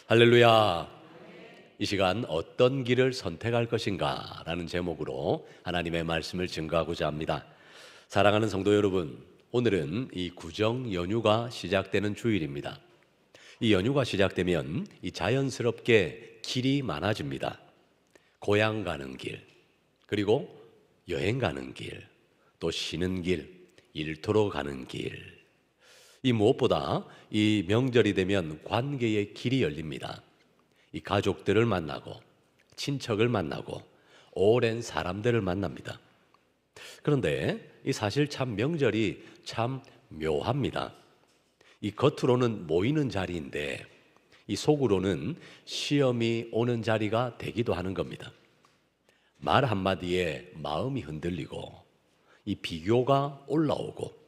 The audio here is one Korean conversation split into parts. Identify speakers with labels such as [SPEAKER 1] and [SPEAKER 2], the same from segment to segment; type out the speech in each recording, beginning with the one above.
[SPEAKER 1] 할렐루야. 이 시간 어떤 길을 선택할 것인가 라는 제목으로 하나님의 말씀을 증거하고자 합니다. 사랑하는 성도 여러분, 오늘은 이 구정 연휴가 시작되는 주일입니다. 이 연휴가 시작되면 이 자연스럽게 길이 많아집니다. 고향 가는 길, 그리고 여행 가는 길, 또 쉬는 길, 일터로 가는 길. 이 무엇보다 이 명절이 되면 관계의 길이 열립니다. 이 가족들을 만나고 친척을 만나고 오랜 사람들을 만납니다. 그런데 이 사실 참 명절이 참 묘합니다. 이 겉으로는 모이는 자리인데 이 속으로는 시험이 오는 자리가 되기도 하는 겁니다. 말 한마디에 마음이 흔들리고 이 비교가 올라오고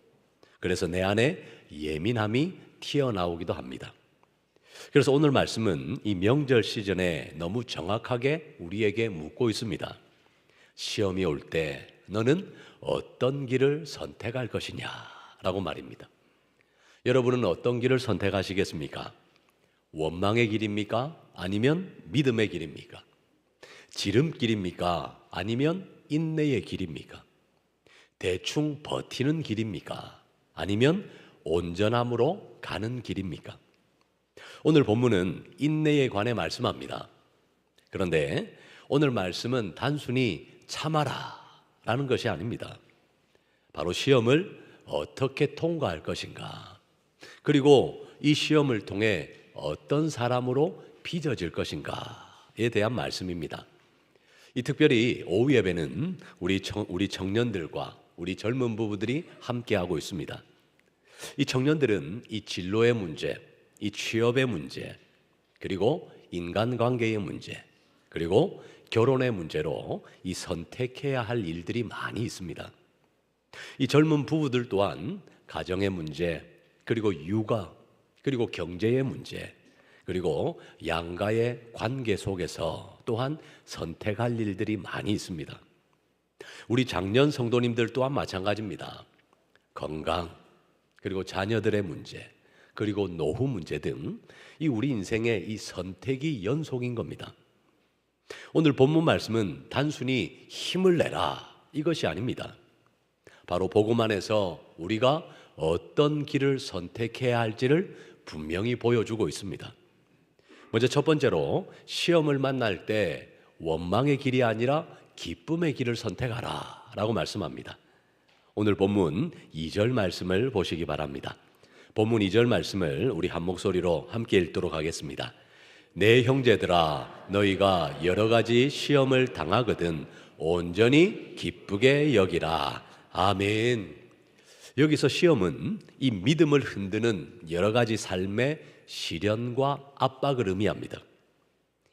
[SPEAKER 1] 그래서 내 안에 예민함이 튀어나오기도 합니다. 그래서 오늘 말씀은 이 명절 시즌에 너무 정확하게 우리에게 묻고 있습니다. 시험이 올 때 너는 어떤 길을 선택할 것이냐 라고 말입니다. 여러분은 어떤 길을 선택하시겠습니까? 원망의 길입니까? 아니면 믿음의 길입니까? 지름길입니까? 아니면 인내의 길입니까? 대충 버티는 길입니까? 아니면 온전함으로 가는 길입니까? 오늘 본문은 인내에 관해 말씀합니다. 그런데 오늘 말씀은 단순히 참아라 라는 것이 아닙니다. 바로 시험을 어떻게 통과할 것인가, 그리고 이 시험을 통해 어떤 사람으로 빚어질 것인가에 대한 말씀입니다. 이 특별히 오후 예배는 우리 청년들과 우리 젊은 부부들이 함께하고 있습니다. 이 청년들은 이 진로의 문제, 이 취업의 문제, 그리고 인간관계의 문제, 그리고 결혼의 문제로 이 선택해야 할 일들이 많이 있습니다. 이 젊은 부부들 또한 가정의 문제, 그리고 육아, 그리고 경제의 문제, 그리고 양가의 관계 속에서 또한 선택할 일들이 많이 있습니다. 우리 장년 성도님들 또한 마찬가지입니다. 건강, 그리고 자녀들의 문제, 그리고 노후 문제 등 이 우리 인생의 이 선택이 연속인 겁니다. 오늘 본문 말씀은 단순히 힘을 내라 이것이 아닙니다. 바로 복음 안에서 우리가 어떤 길을 선택해야 할지를 분명히 보여주고 있습니다. 먼저 첫 번째로 시험을 만날 때 원망의 길이 아니라 기쁨의 길을 선택하라 라고 말씀합니다. 오늘 본문 2절 말씀을 보시기 바랍니다. 본문 2절 말씀을 우리 한 목소리로 함께 읽도록 하겠습니다. 내 형제들아, 너희가 여러 가지 시험을 당하거든 온전히 기쁘게 여기라. 아멘. 여기서 시험은 이 믿음을 흔드는 여러 가지 삶의 시련과 압박을 의미합니다.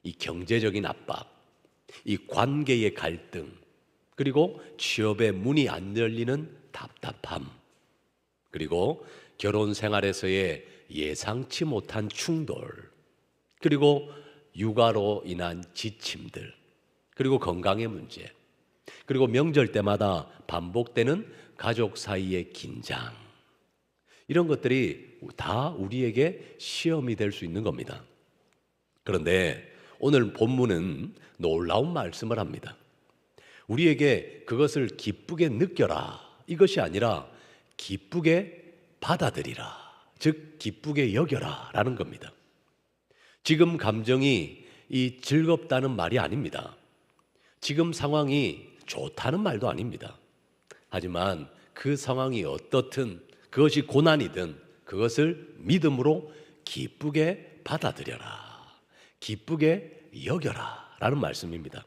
[SPEAKER 1] 이 경제적인 압박, 이 관계의 갈등, 그리고 취업의 문이 안 열리는 답답함, 그리고 결혼 생활에서의 예상치 못한 충돌, 그리고 육아로 인한 지침들, 그리고 건강의 문제, 그리고 명절 때마다 반복되는 가족 사이의 긴장, 이런 것들이 다 우리에게 시험이 될 수 있는 겁니다. 그런데 오늘 본문은 놀라운 말씀을 합니다. 우리에게 그것을 기쁘게 느껴라 이것이 아니라 기쁘게 받아들이라, 즉 기쁘게 여겨라 라는 겁니다. 지금 감정이 이 즐겁다는 말이 아닙니다. 지금 상황이 좋다는 말도 아닙니다. 하지만 그 상황이 어떻든 그것이 고난이든 그것을 믿음으로 기쁘게 받아들여라, 기쁘게 여겨라 라는 말씀입니다.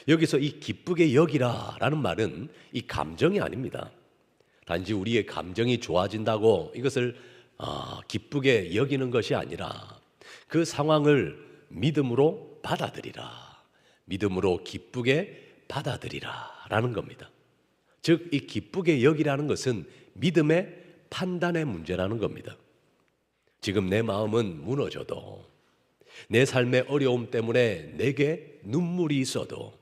[SPEAKER 1] 여기서 이 기쁘게 여기라 라는 말은 이 감정이 아닙니다. 단지 우리의 감정이 좋아진다고 이것을 기쁘게 여기는 것이 아니라 그 상황을 믿음으로 받아들이라, 믿음으로 기쁘게 받아들이라 라는 겁니다. 즉 이 기쁘게 여기라는 것은 믿음의 판단의 문제라는 겁니다. 지금 내 마음은 무너져도, 내 삶의 어려움 때문에 내게 눈물이 있어도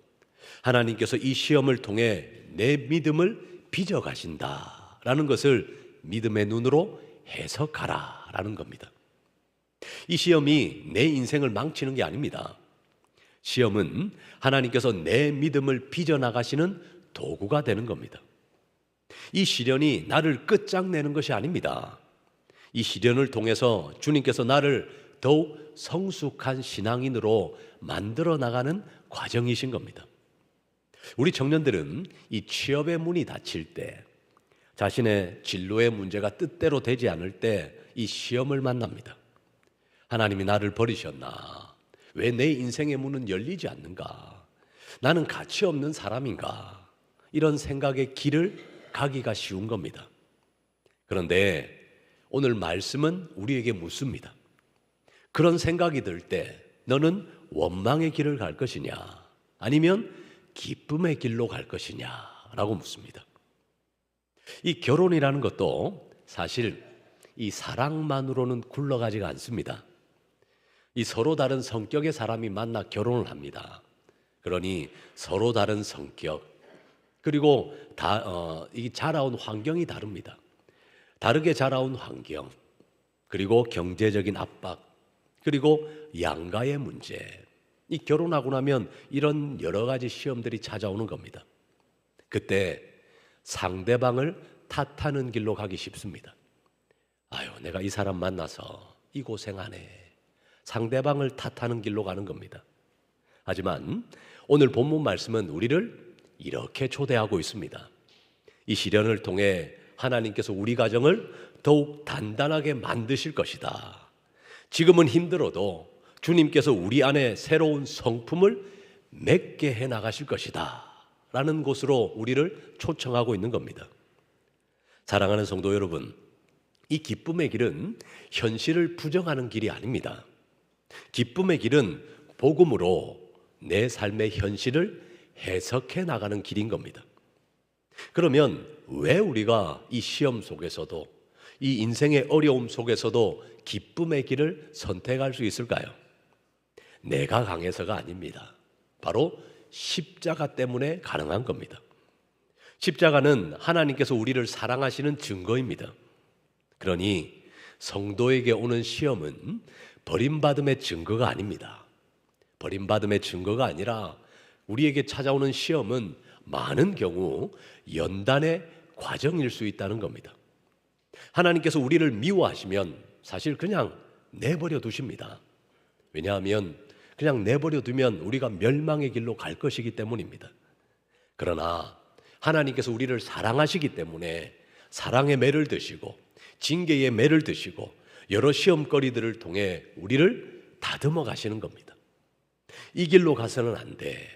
[SPEAKER 1] 하나님께서 이 시험을 통해 내 믿음을 빚어가신다라는 것을 믿음의 눈으로 해석하라라는 겁니다. 이 시험이 내 인생을 망치는 게 아닙니다. 시험은 하나님께서 내 믿음을 빚어나가시는 도구가 되는 겁니다. 이 시련이 나를 끝장내는 것이 아닙니다. 이 시련을 통해서 주님께서 나를 더욱 성숙한 신앙인으로 만들어 나가는 과정이신 겁니다. 우리 청년들은 이 취업의 문이 닫힐 때, 자신의 진로의 문제가 뜻대로 되지 않을 때 이 시험을 만납니다. 하나님이 나를 버리셨나? 왜 내 인생의 문은 열리지 않는가? 나는 가치 없는 사람인가? 이런 생각의 길을 가기가 쉬운 겁니다. 그런데 오늘 말씀은 우리에게 묻습니다. 그런 생각이 들 때 너는 원망의 길을 갈 것이냐? 아니면 기쁨의 길로 갈 것이냐? 라고 묻습니다. 이 결혼이라는 것도 사실 이 사랑만으로는 굴러가지가 않습니다. 이 서로 다른 성격의 사람이 만나 결혼을 합니다. 그러니 서로 다른 성격, 그리고 이 자라온 환경이 다릅니다. 다르게 자라온 환경, 그리고 경제적인 압박, 그리고 양가의 문제, 이 결혼하고 나면 이런 여러 가지 시험들이 찾아오는 겁니다. 그때 상대방을 탓하는 길로 가기 쉽습니다. 아유, 내가 이 사람 만나서 이 고생하네. 상대방을 탓하는 길로 가는 겁니다. 하지만 오늘 본문 말씀은 우리를 이렇게 초대하고 있습니다. 이 시련을 통해 하나님께서 우리 가정을 더욱 단단하게 만드실 것이다. 지금은 힘들어도 주님께서 우리 안에 새로운 성품을 맺게 해 나가실 것이다 라는 곳으로 우리를 초청하고 있는 겁니다. 사랑하는 성도 여러분, 이 기쁨의 길은 현실을 부정하는 길이 아닙니다. 기쁨의 길은 복음으로 내 삶의 현실을 해석해 나가는 길인 겁니다. 그러면 왜 우리가 이 시험 속에서도, 이 인생의 어려움 속에서도 기쁨의 길을 선택할 수 있을까요? 내가 강해서가 아닙니다. 바로 십자가 때문에 가능한 겁니다. 십자가는 하나님께서 우리를 사랑하시는 증거입니다. 그러니 성도에게 오는 시험은 버림받음의 증거가 아닙니다. 버림받음의 증거가 아니라 우리에게 찾아오는 시험은 많은 경우 연단의 과정일 수 있다는 겁니다. 하나님께서 우리를 미워하시면 사실 그냥 내버려 두십니다. 왜냐하면 그냥 내버려 두면 우리가 멸망의 길로 갈 것이기 때문입니다. 그러나 하나님께서 우리를 사랑하시기 때문에 사랑의 매를 드시고 징계의 매를 드시고 여러 시험거리들을 통해 우리를 다듬어 가시는 겁니다. 이 길로 가서는 안 돼.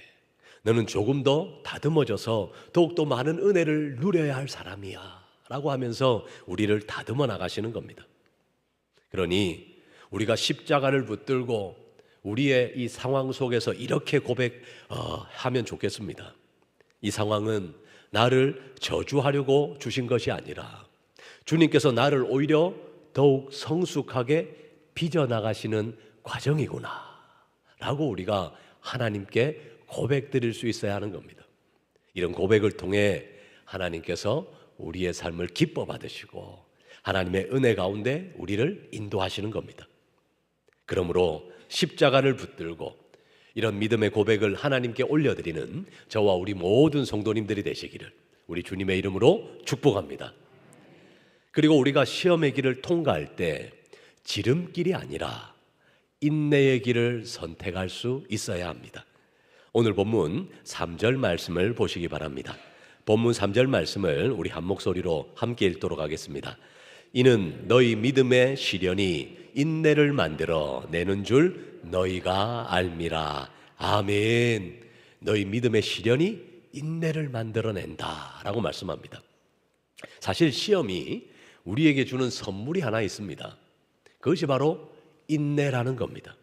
[SPEAKER 1] 너는 조금 더 다듬어져서 더욱더 많은 은혜를 누려야 할 사람이야 라고 하면서 우리를 다듬어 나가시는 겁니다. 그러니 우리가 십자가를 붙들고 우리의 이 상황 속에서 이렇게 고백하면 좋겠습니다. 이 상황은 나를 저주하려고 주신 것이 아니라 주님께서 나를 오히려 더욱 성숙하게 빚어나가시는 과정이구나 라고 우리가 하나님께 고백드릴 수 있어야 하는 겁니다. 이런 고백을 통해 하나님께서 우리의 삶을 기뻐 받으시고 하나님의 은혜 가운데 우리를 인도하시는 겁니다. 그러므로 십자가를 붙들고 이런 믿음의 고백을 하나님께 올려드리는 저와 우리 모든 성도님들이 되시기를 우리 주님의 이름으로 축복합니다. 그리고 우리가 시험의 길을 통과할 때 지름길이 아니라 인내의 길을 선택할 수 있어야 합니다. 오늘 본문 3절 말씀을 보시기 바랍니다. 본문 3절 말씀을 우리 한 목소리로 함께 읽도록 하겠습니다. 이는 너희 믿음의 시련이 인내를 만들어 내는 줄 너희가 알미라. 아멘. 너희 믿음의 시련이 인내를 만들어낸다 라고 말씀합니다. 사실 시험이 우리에게 주는 선물이 하나 있습니다. 그것이 바로 인내라는 겁니다.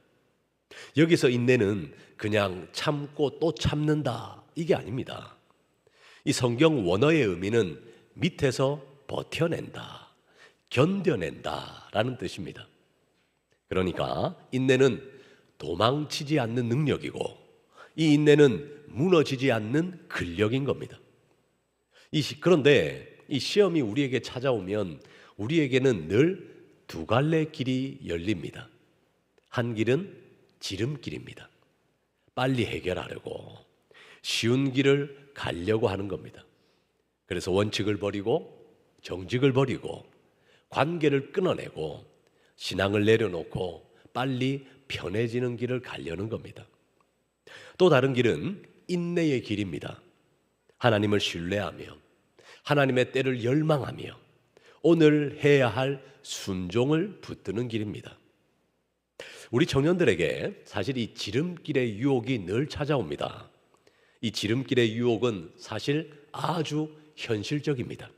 [SPEAKER 1] 여기서 인내는 그냥 참고 또 참는다 이게 아닙니다. 이 성경 원어의 의미는 밑에서 버텨낸다, 견뎌낸다 라는 뜻입니다. 그러니까 인내는 도망치지 않는 능력이고 이 인내는 무너지지 않는 근력인 겁니다. 그런데 이 시험이 우리에게 찾아오면 우리에게는 늘 두 갈래 길이 열립니다. 한 길은 지름길입니다. 빨리 해결하려고 쉬운 길을 가려고 하는 겁니다. 그래서 원칙을 버리고 정직을 버리고 관계를 끊어내고 신앙을 내려놓고 빨리 편해지는 길을 가려는 겁니다. 또 다른 길은 인내의 길입니다. 하나님을 신뢰하며 하나님의 때를 열망하며 오늘 해야 할 순종을 붙드는 길입니다. 우리 청년들에게 사실 이 지름길의 유혹이 늘 찾아옵니다. 이 지름길의 유혹은 사실 아주 현실적입니다.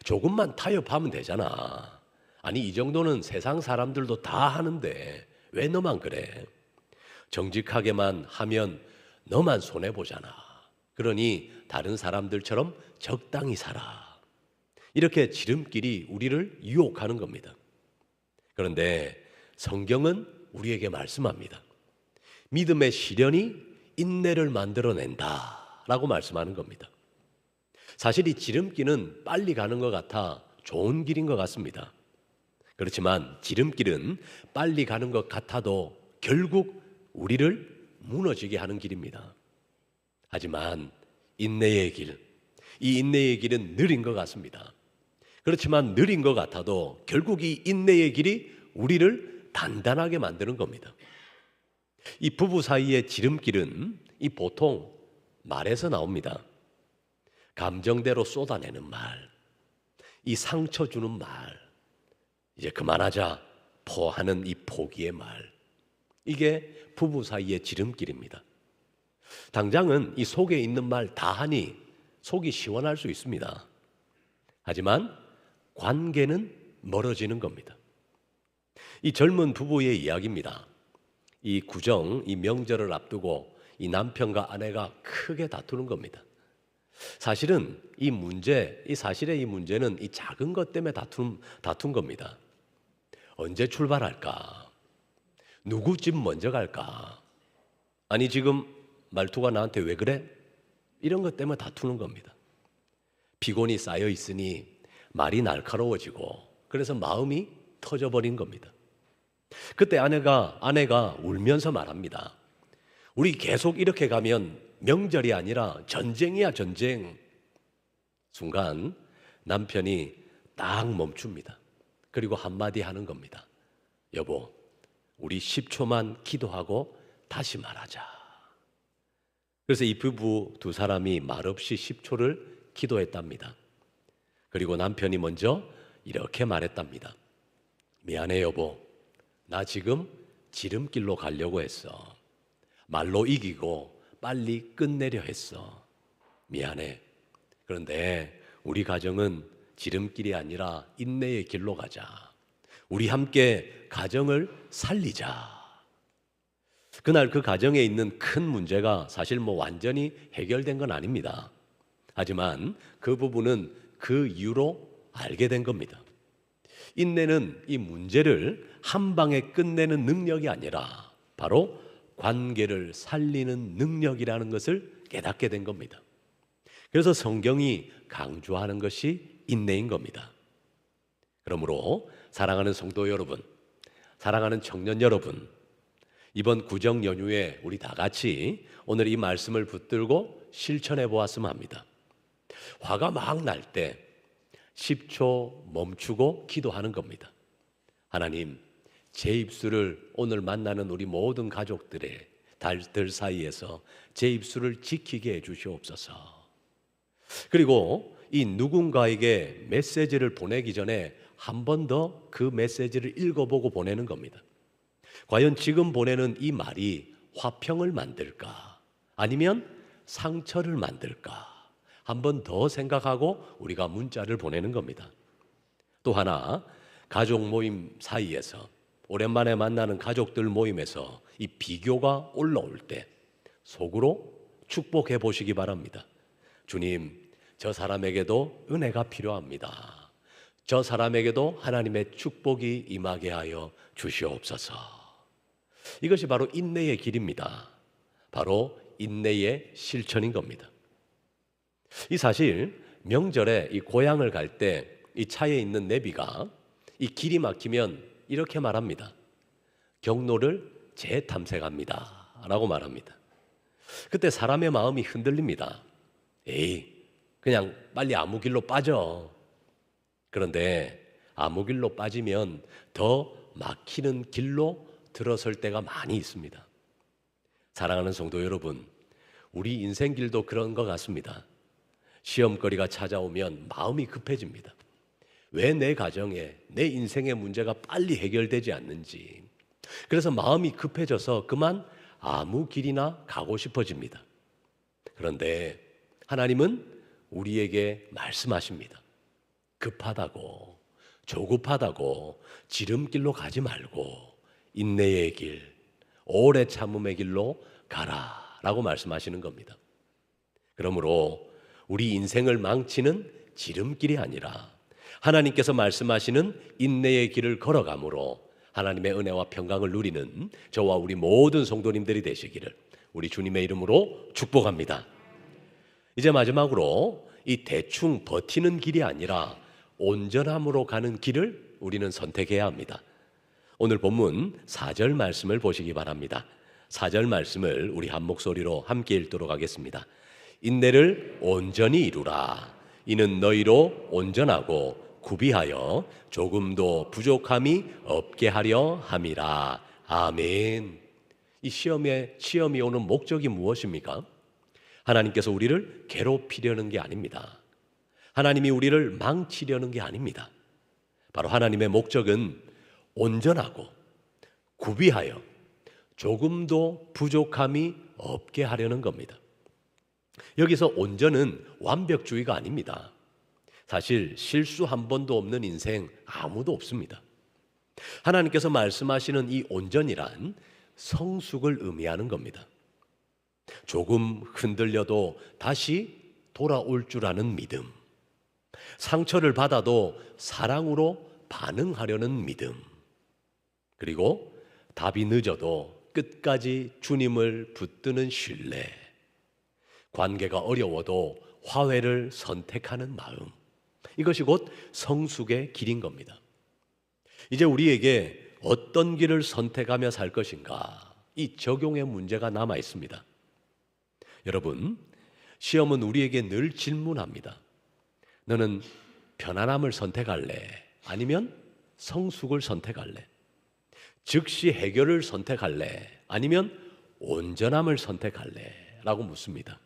[SPEAKER 1] 조금만 타협하면 되잖아. 아니, 이 정도는 세상 사람들도 다 하는데 왜 너만 그래? 정직하게만 하면 너만 손해보잖아. 그러니 다른 사람들처럼 적당히 살아. 이렇게 지름길이 우리를 유혹하는 겁니다. 그런데 성경은 우리에게 말씀합니다. 믿음의 시련이 인내를 만들어낸다 라고 말씀하는 겁니다. 사실 이 지름길은 빨리 가는 것 같아 좋은 길인 것 같습니다. 그렇지만 지름길은 빨리 가는 것 같아도 결국 우리를 무너지게 하는 길입니다. 하지만 인내의 길, 이 인내의 길은 느린 것 같습니다. 그렇지만 느린 것 같아도 결국 이 인내의 길이 우리를 단단하게 만드는 겁니다. 이 부부 사이의 지름길은 이 보통 말에서 나옵니다. 감정대로 쏟아내는 말, 이 상처 주는 말, 이제 그만하자 포하는 이 포기의 말, 이게 부부 사이의 지름길입니다. 당장은 이 속에 있는 말 다 하니 속이 시원할 수 있습니다. 하지만 관계는 멀어지는 겁니다. 이 젊은 부부의 이야기입니다. 이 구정, 이 명절을 앞두고 이 남편과 아내가 크게 다투는 겁니다. 사실은 이 문제, 이 사실의 이 문제는 이 작은 것 때문에 다툰 겁니다. 언제 출발할까? 누구 집 먼저 갈까? 아니, 지금 말투가 나한테 왜 그래? 이런 것 때문에 다투는 겁니다. 피곤이 쌓여 있으니 말이 날카로워지고 그래서 마음이 터져버린 겁니다. 그때 아내가 울면서 말합니다. 우리 계속 이렇게 가면 명절이 아니라 전쟁이야, 전쟁. 순간 남편이 딱 멈춥니다. 그리고 한마디 하는 겁니다. 여보, 우리 10초만 기도하고 다시 말하자. 그래서 이 부부 두 사람이 말없이 10초를 기도했답니다. 그리고 남편이 먼저 이렇게 말했답니다. 미안해 여보, 나 지금 지름길로 가려고 했어. 말로 이기고 빨리 끝내려 했어. 미안해. 그런데 우리 가정은 지름길이 아니라 인내의 길로 가자. 우리 함께 가정을 살리자. 그날 그 가정에 있는 큰 문제가 사실 완전히 해결된 건 아닙니다. 하지만 그 부부는 그 이유로 알게 된 겁니다. 인내는 이 문제를 한 방에 끝내는 능력이 아니라 바로 관계를 살리는 능력이라는 것을 깨닫게 된 겁니다. 그래서 성경이 강조하는 것이 인내인 겁니다. 그러므로 사랑하는 성도 여러분, 사랑하는 청년 여러분, 이번 구정 연휴에 우리 다 같이 오늘 이 말씀을 붙들고 실천해 보았으면 합니다. 화가 막 날 때 10초 멈추고 기도하는 겁니다. 하나님, 제 입술을 오늘 만나는 우리 모든 가족들의 달들 사이에서 제 입술을 지키게 해 주시옵소서. 그리고 이 누군가에게 메시지를 보내기 전에 한 번 더 그 메시지를 읽어보고 보내는 겁니다. 과연 지금 보내는 이 말이 화평을 만들까? 아니면 상처를 만들까? 한 번 더 생각하고 우리가 문자를 보내는 겁니다. 또 하나, 가족 모임 사이에서 오랜만에 만나는 가족들 모임에서 이 비교가 올라올 때 속으로 축복해 보시기 바랍니다. 주님, 저 사람에게도 은혜가 필요합니다. 저 사람에게도 하나님의 축복이 임하게 하여 주시옵소서. 이것이 바로 인내의 길입니다. 바로 인내의 실천인 겁니다. 이 사실 명절에 이 고향을 갈 때 이 차에 있는 내비가 이 길이 막히면 이렇게 말합니다. 경로를 재탐색합니다 라고 말합니다. 그때 사람의 마음이 흔들립니다. 에이, 그냥 빨리 아무 길로 빠져. 그런데 아무 길로 빠지면 더 막히는 길로 들어설 때가 많이 있습니다. 사랑하는 성도 여러분, 우리 인생길도 그런 것 같습니다. 시험거리가 찾아오면 마음이 급해집니다. 왜 내 가정에, 내 인생의 문제가 빨리 해결되지 않는지. 그래서 마음이 급해져서 그만 아무 길이나 가고 싶어집니다. 그런데 하나님은 우리에게 말씀하십니다. 급하다고, 조급하다고 지름길로 가지 말고 인내의 길, 오래 참음의 길로 가라 라고 말씀하시는 겁니다. 그러므로 우리 인생을 망치는 지름길이 아니라 하나님께서 말씀하시는 인내의 길을 걸어가므로 하나님의 은혜와 평강을 누리는 저와 우리 모든 성도님들이 되시기를 우리 주님의 이름으로 축복합니다. 이제 마지막으로 이 대충 버티는 길이 아니라 온전함으로 가는 길을 우리는 선택해야 합니다. 오늘 본문 4절 말씀을 보시기 바랍니다. 4절 말씀을 우리 한 목소리로 함께 읽도록 하겠습니다. 인내를 온전히 이루라. 이는 너희로 온전하고 구비하여 조금도 부족함이 없게 하려 함이라. 아멘. 이 시험이 오는 목적이 무엇입니까? 하나님께서 우리를 괴롭히려는 게 아닙니다. 하나님이 우리를 망치려는 게 아닙니다. 바로 하나님의 목적은 온전하고 구비하여 조금도 부족함이 없게 하려는 겁니다. 여기서 온전은 완벽주의가 아닙니다. 사실 실수 한 번도 없는 인생 아무도 없습니다. 하나님께서 말씀하시는 이 온전이란 성숙을 의미하는 겁니다. 조금 흔들려도 다시 돌아올 줄 아는 믿음, 상처를 받아도 사랑으로 반응하려는 믿음, 그리고 답이 늦어도 끝까지 주님을 붙드는 신뢰, 관계가 어려워도 화해를 선택하는 마음, 이것이 곧 성숙의 길인 겁니다. 이제 우리에게 어떤 길을 선택하며 살 것인가, 이 적용의 문제가 남아 있습니다. 여러분, 시험은 우리에게 늘 질문합니다. 너는 편안함을 선택할래? 아니면 성숙을 선택할래? 즉시 해결을 선택할래? 아니면 온전함을 선택할래? 라고 묻습니다.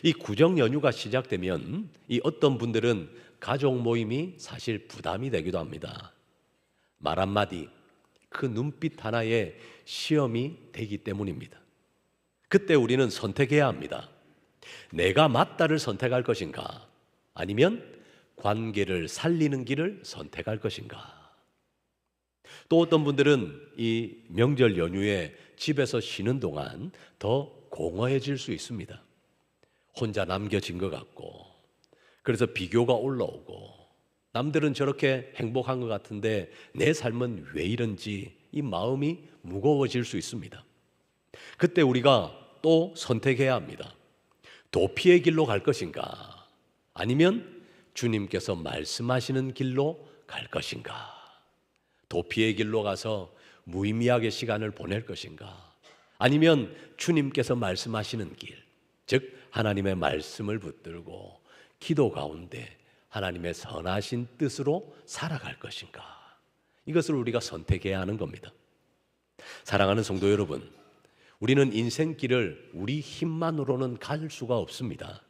[SPEAKER 1] 이 구정 연휴가 시작되면 이 어떤 분들은 가족 모임이 사실 부담이 되기도 합니다. 말 한마디, 그 눈빛 하나에 시험이 되기 때문입니다. 그때 우리는 선택해야 합니다. 내가 맞다를 선택할 것인가? 아니면 관계를 살리는 길을 선택할 것인가? 또 어떤 분들은 이 명절 연휴에 집에서 쉬는 동안 더 공허해질 수 있습니다. 혼자 남겨진 것 같고, 그래서 비교가 올라오고, 남들은 저렇게 행복한 것 같은데 내 삶은 왜 이런지 이 마음이 무거워질 수 있습니다. 그때 우리가 또 선택해야 합니다. 도피의 길로 갈 것인가? 아니면 주님께서 말씀하시는 길로 갈 것인가? 도피의 길로 가서 무의미하게 시간을 보낼 것인가? 아니면 주님께서 말씀하시는 길, 즉 하나님의 말씀을 붙들고 기도 가운데 하나님의 선하신 뜻으로 살아갈 것인가? 이것을 우리가 선택해야 하는 겁니다. 사랑하는 성도 여러분, 우리는 인생길을 우리 힘만으로는 갈 수가 없습니다.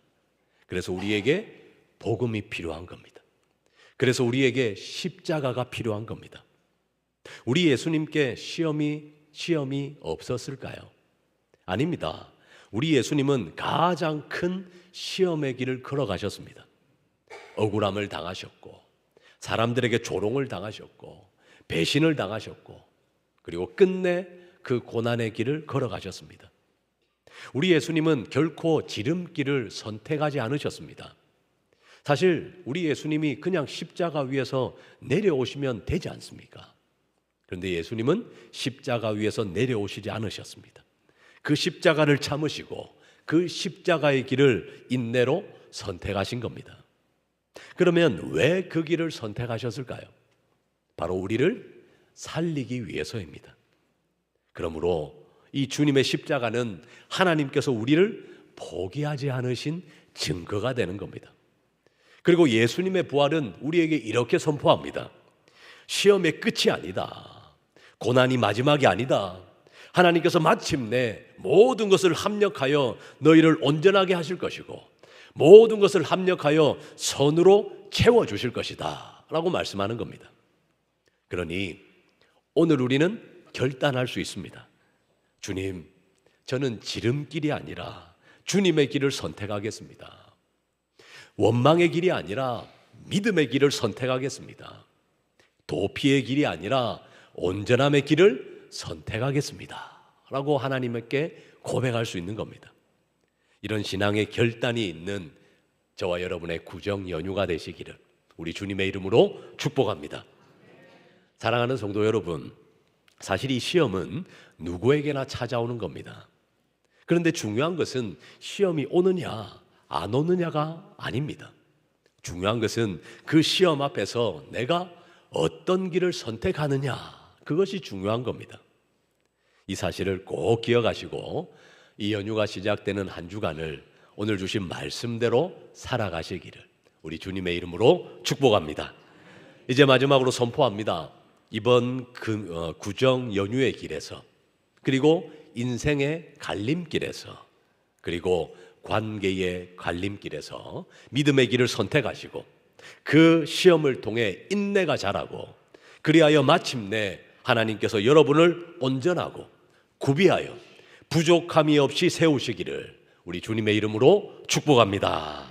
[SPEAKER 1] 그래서 우리에게 복음이 필요한 겁니다. 그래서 우리에게 십자가가 필요한 겁니다. 우리 예수님께 시험이 없었을까요? 아닙니다. 우리 예수님은 가장 큰 시험의 길을 걸어가셨습니다. 억울함을 당하셨고, 사람들에게 조롱을 당하셨고, 배신을 당하셨고, 그리고 끝내 그 고난의 길을 걸어가셨습니다. 우리 예수님은 결코 지름길을 선택하지 않으셨습니다. 사실 우리 예수님이 그냥 십자가 위에서 내려오시면 되지 않습니까? 그런데 예수님은 십자가 위에서 내려오시지 않으셨습니다. 그 십자가를 참으시고 그 십자가의 길을 인내로 선택하신 겁니다. 그러면 왜 그 길을 선택하셨을까요? 바로 우리를 살리기 위해서입니다. 그러므로 이 주님의 십자가는 하나님께서 우리를 포기하지 않으신 증거가 되는 겁니다. 그리고 예수님의 부활은 우리에게 이렇게 선포합니다. 시험의 끝이 아니다. 고난이 마지막이 아니다. 하나님께서 마침내 모든 것을 합력하여 너희를 온전하게 하실 것이고 모든 것을 합력하여 선으로 채워주실 것이다 라고 말씀하는 겁니다. 그러니 오늘 우리는 결단할 수 있습니다. 주님, 저는 지름길이 아니라 주님의 길을 선택하겠습니다. 원망의 길이 아니라 믿음의 길을 선택하겠습니다. 도피의 길이 아니라 온전함의 길을 선택하겠습니다 라고 하나님께 고백할 수 있는 겁니다. 이런 신앙의 결단이 있는 저와 여러분의 구정 연휴가 되시기를 우리 주님의 이름으로 축복합니다. 사랑하는 성도 여러분, 사실 이 시험은 누구에게나 찾아오는 겁니다. 그런데 중요한 것은 시험이 오느냐 안 오느냐가 아닙니다. 중요한 것은 그 시험 앞에서 내가 어떤 길을 선택하느냐, 그것이 중요한 겁니다. 이 사실을 꼭 기억하시고 이 연휴가 시작되는 한 주간을 오늘 주신 말씀대로 살아가시기를 우리 주님의 이름으로 축복합니다. 이제 마지막으로 선포합니다. 이번 구정 연휴의 길에서, 그리고 인생의 갈림길에서, 그리고 관계의 갈림길에서 믿음의 길을 선택하시고 그 시험을 통해 인내가 자라고, 그리하여 마침내 하나님께서 여러분을 온전하고 구비하여 부족함이 없이 세우시기를 우리 주님의 이름으로 축복합니다.